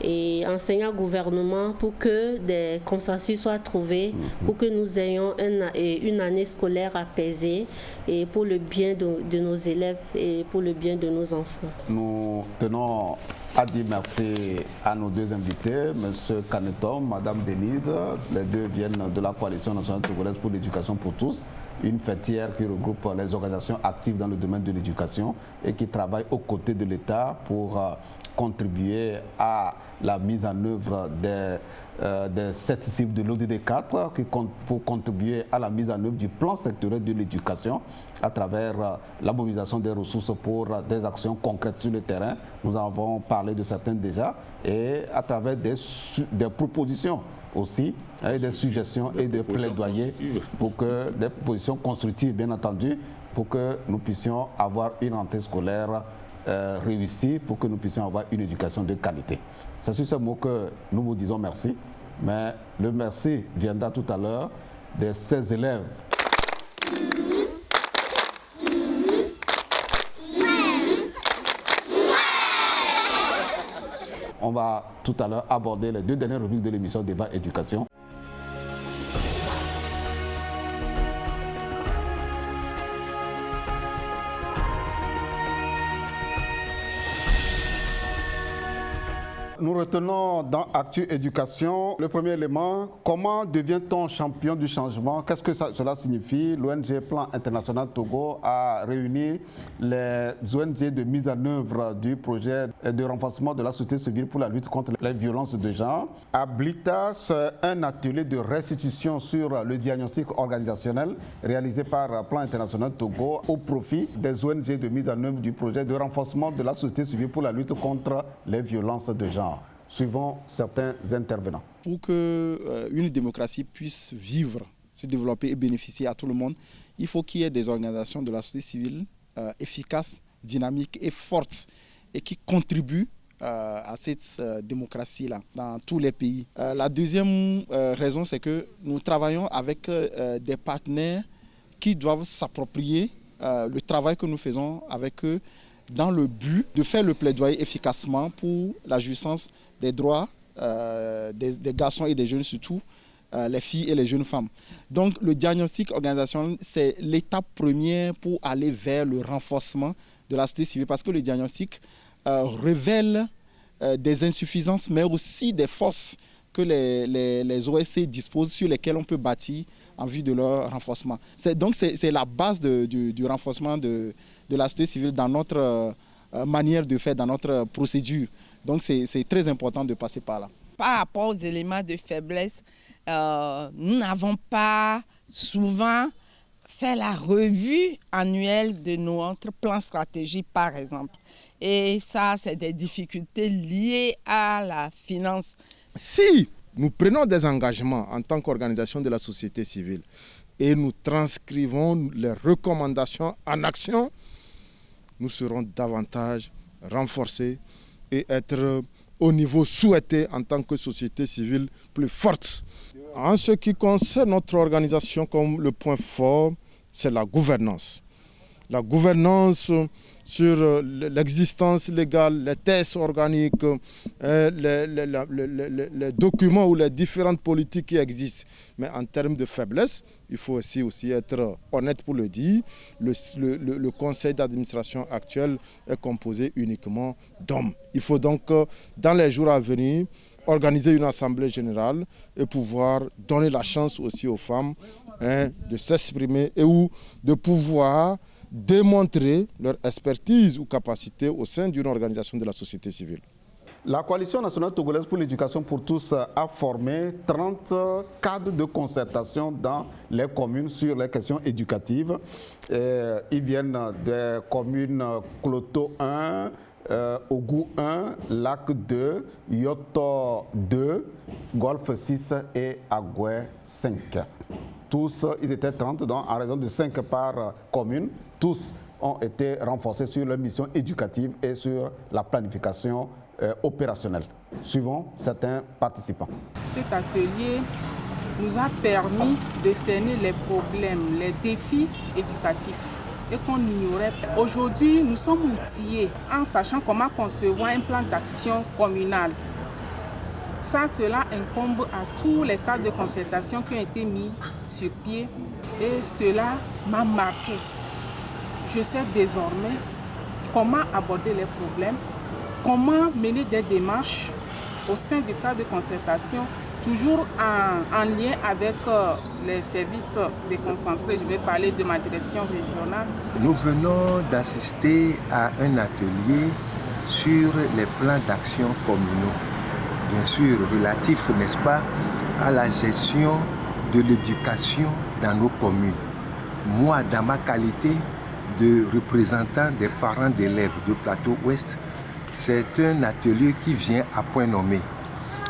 et enseignant-gouvernement pour que des consensus soient trouvés, pour que nous ayons une année scolaire apaisée et pour le bien de nos élèves et pour le bien de nos enfants. Nous tenons à dire merci à nos deux invités, M. Caniton, Mme Denise. Les deux viennent de la Coalition nationale togolaise pour l'éducation pour tous, une fêtière qui regroupe les organisations actives dans le domaine de l'éducation et qui travaille aux côtés de l'État pour contribuer à la mise en œuvre des 7 cibles de l'ODD 4, pour contribuer à la mise en œuvre du plan sectoriel de l'éducation à travers la mobilisation des ressources pour des actions concrètes sur le terrain. Nous avons parlé de certaines déjà, et à travers des propositions aussi, avec des suggestions et des plaidoyers, pour que des propositions constructives, bien entendu, pour que nous puissions avoir une rentrée scolaire réussie, pour que nous puissions avoir une éducation de qualité. C'est sur ce mot que nous vous disons merci, mais le merci viendra tout à l'heure de ces élèves. On va tout à l'heure aborder les 2 dernières rubriques de l'émission Débat Éducation. Nous retenons dans Actu Éducation le premier élément. Comment devient-on champion du changement? Qu'est-ce que cela signifie? L'ONG Plan International Togo a réuni les ONG de mise en œuvre du projet de renforcement de la société civile pour la lutte contre les violences de genre. À Blitas, un atelier de restitution sur le diagnostic organisationnel réalisé par Plan International Togo au profit des ONG de mise en œuvre du projet de renforcement de la société civile pour la lutte contre les violences de genre. Suivant certains intervenants. Pour qu'une démocratie puisse vivre, se développer et bénéficier à tout le monde, il faut qu'il y ait des organisations de la société civile efficaces, dynamiques et fortes et qui contribuent à cette démocratie-là dans tous les pays. La deuxième raison, c'est que nous travaillons avec des partenaires qui doivent s'approprier le travail que nous faisons avec eux dans le but de faire le plaidoyer efficacement pour la jouissance des droits des garçons et des jeunes, surtout les filles et les jeunes femmes. Donc le diagnostic organisationnel, c'est l'étape première pour aller vers le renforcement de la société civile, parce que le diagnostic révèle des insuffisances, mais aussi des forces que les OSC disposent, sur lesquelles on peut bâtir en vue de leur renforcement. Donc c'est la base du renforcement de la société civile dans notre manière de faire, dans notre procédure. Donc c'est très important de passer par là. Par rapport aux éléments de faiblesse, nous n'avons pas souvent fait la revue annuelle de notre plan stratégique, par exemple. Et ça, c'est des difficultés liées à la finance. Si nous prenons des engagements en tant qu'organisation de la société civile et nous transcrivons les recommandations en action, nous serons davantage renforcés et être au niveau souhaité en tant que société civile plus forte. En ce qui concerne notre organisation, comme le point fort, c'est la gouvernance. La gouvernance sur l'existence légale, les tests organiques, les documents ou les différentes politiques qui existent. Mais en termes de faiblesse, il faut aussi être honnête pour le dire. Le conseil d'administration actuel est composé uniquement d'hommes. Il faut donc, dans les jours à venir, organiser une assemblée générale et pouvoir donner la chance aussi aux femmes de s'exprimer et ou de pouvoir démontrer leur expertise ou capacité au sein d'une organisation de la société civile. La Coalition nationale togolaise pour l'éducation pour tous a formé 30 cadres de concertation dans les communes sur les questions éducatives. Ils viennent des communes Cloto 1, Ogou 1, Lac 2, Yoto 2, Golfe 6 et Agoué 5. Tous, ils étaient 30, donc en raison de 5 par commune. Tous ont été renforcés sur leur mission éducative et sur la planification opérationnelle, suivant certains participants. Cet atelier nous a permis de cerner les problèmes, les défis éducatifs et qu'on ignorait. Aujourd'hui, nous sommes outillés en sachant comment concevoir un plan d'action communal. Cela incombe à tous les cadres de concertation qui ont été mis sur pied et cela m'a marqué. Je sais désormais comment aborder les problèmes, comment mener des démarches au sein du cadre de concertation, toujours en lien avec les services déconcentrés. Je vais parler de ma direction régionale. Nous venons d'assister à un atelier sur les plans d'action communaux, bien sûr relatifs, n'est-ce pas, à la gestion de l'éducation dans nos communes. Moi, dans ma qualité de représentant des parents d'élèves de Plateau Ouest, c'est un atelier qui vient à point nommé.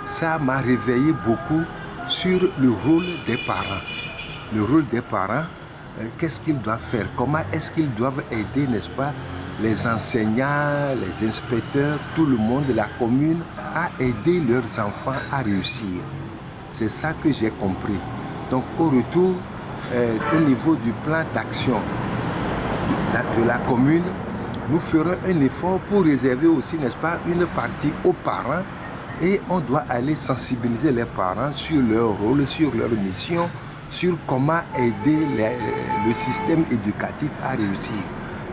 Ça m'a réveillé beaucoup sur le rôle des parents. Le rôle des parents, qu'est-ce qu'ils doivent faire? Comment est-ce qu'ils doivent aider, n'est-ce pas, les enseignants, les inspecteurs, tout le monde de la commune à aider leurs enfants à réussir. C'est ça que j'ai compris. Donc au retour, au niveau du plan d'action de la commune, nous ferons un effort pour réserver aussi, n'est-ce pas, une partie aux parents et on doit aller sensibiliser les parents sur leur rôle, sur leur mission, sur comment aider le système éducatif à réussir.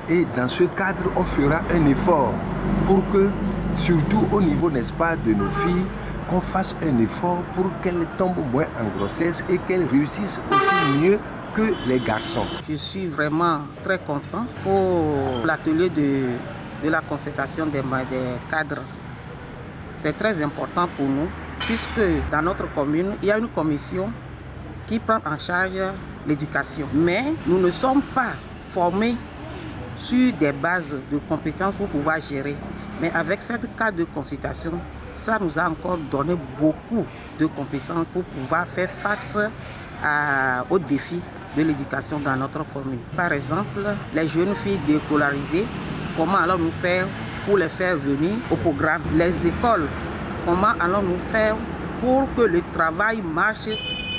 Et dans ce cadre, on fera un effort pour que, surtout au niveau, n'est-ce pas, de nos filles, qu'on fasse un effort pour qu'elles tombent moins en grossesse et qu'elles réussissent aussi mieux que les garçons. Je suis vraiment très content pour l'atelier de la concertation des cadres. C'est très important pour nous puisque dans notre commune, il y a une commission qui prend en charge l'éducation. Mais nous ne sommes pas formés sur des bases de compétences pour pouvoir gérer. Mais avec cette cadre de consultation, ça nous a encore donné beaucoup de compétences pour pouvoir faire face aux défis de l'éducation dans notre commune. Par exemple, les jeunes filles déscolarisées, comment allons-nous faire pour les faire venir au programme? Les écoles, comment allons-nous faire pour que le travail marche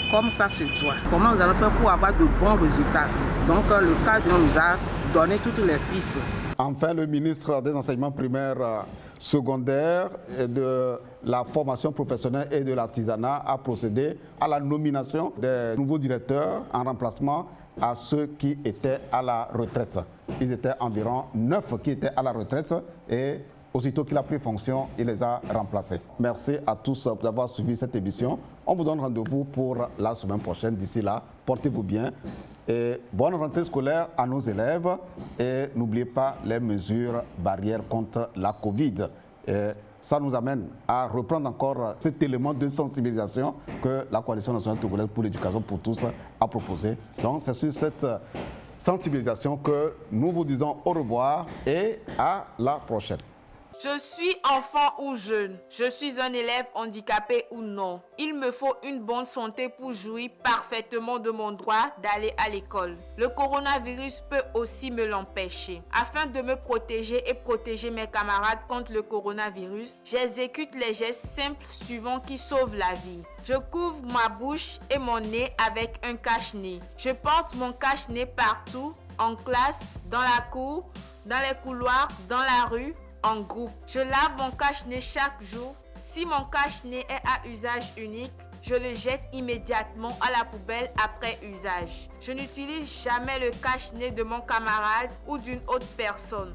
comme ça se doit? Comment nous allons faire pour avoir de bons résultats? Donc le cadre nous a donné toutes les pistes. Enfin, le ministre des Enseignements primaires secondaires et de la formation professionnelle et de l'artisanat a procédé à la nomination des nouveaux directeurs en remplacement à ceux qui étaient à la retraite. Ils étaient environ 9 qui étaient à la retraite et aussitôt qu'il a pris fonction, il les a remplacés. Merci à tous d'avoir suivi cette émission. On vous donne rendez-vous pour la semaine prochaine. D'ici là, portez-vous bien. Et bonne rentrée scolaire à nos élèves et n'oubliez pas les mesures barrières contre la Covid. Et ça nous amène à reprendre encore cet élément de sensibilisation que la Coalition nationale togolaise pour l'éducation pour tous a proposé. Donc c'est sur cette sensibilisation que nous vous disons au revoir et à la prochaine. Je suis enfant ou jeune, je suis un élève handicapé ou non. Il me faut une bonne santé pour jouir parfaitement de mon droit d'aller à l'école. Le coronavirus peut aussi me l'empêcher. Afin de me protéger et protéger mes camarades contre le coronavirus, j'exécute les gestes simples suivants qui sauvent la vie. Je couvre ma bouche et mon nez avec un cache-nez. Je porte mon cache-nez partout, en classe, dans la cour, dans les couloirs, dans la rue, en groupe. Je lave mon cache-nez chaque jour. Si mon cache-nez est à usage unique, je le jette immédiatement à la poubelle après usage. Je n'utilise jamais le cache-nez de mon camarade ou d'une autre personne.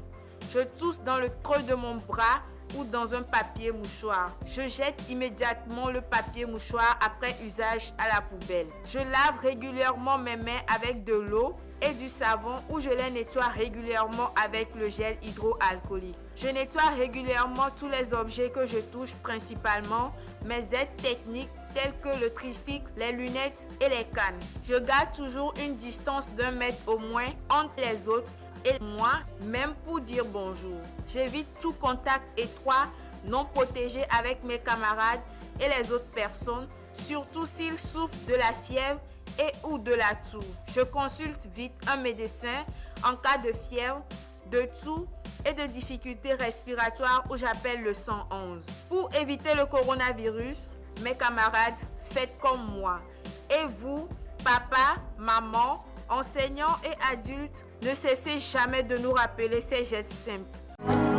Je tousse dans le creux de mon bras ou dans un papier mouchoir. Je jette immédiatement le papier mouchoir après usage à la poubelle. Je lave régulièrement mes mains avec de l'eau et du savon ou je les nettoie régulièrement avec le gel hydroalcoolique. Je nettoie régulièrement tous les objets que je touche, principalement mes aides techniques telles que le tricycle, les lunettes et les cannes. Je garde toujours une distance d'1 mètre au moins entre les autres et moi, même pour dire bonjour. J'évite tout contact étroit, non protégé avec mes camarades et les autres personnes, surtout s'ils souffrent de la fièvre et ou de la toux. Je consulte vite un médecin en cas de fièvre, de toux et de difficultés respiratoires où j'appelle le 111. Pour éviter le coronavirus, mes camarades, faites comme moi. Et vous, papa, maman, enseignants et adultes, ne cessez jamais de nous rappeler ces gestes simples.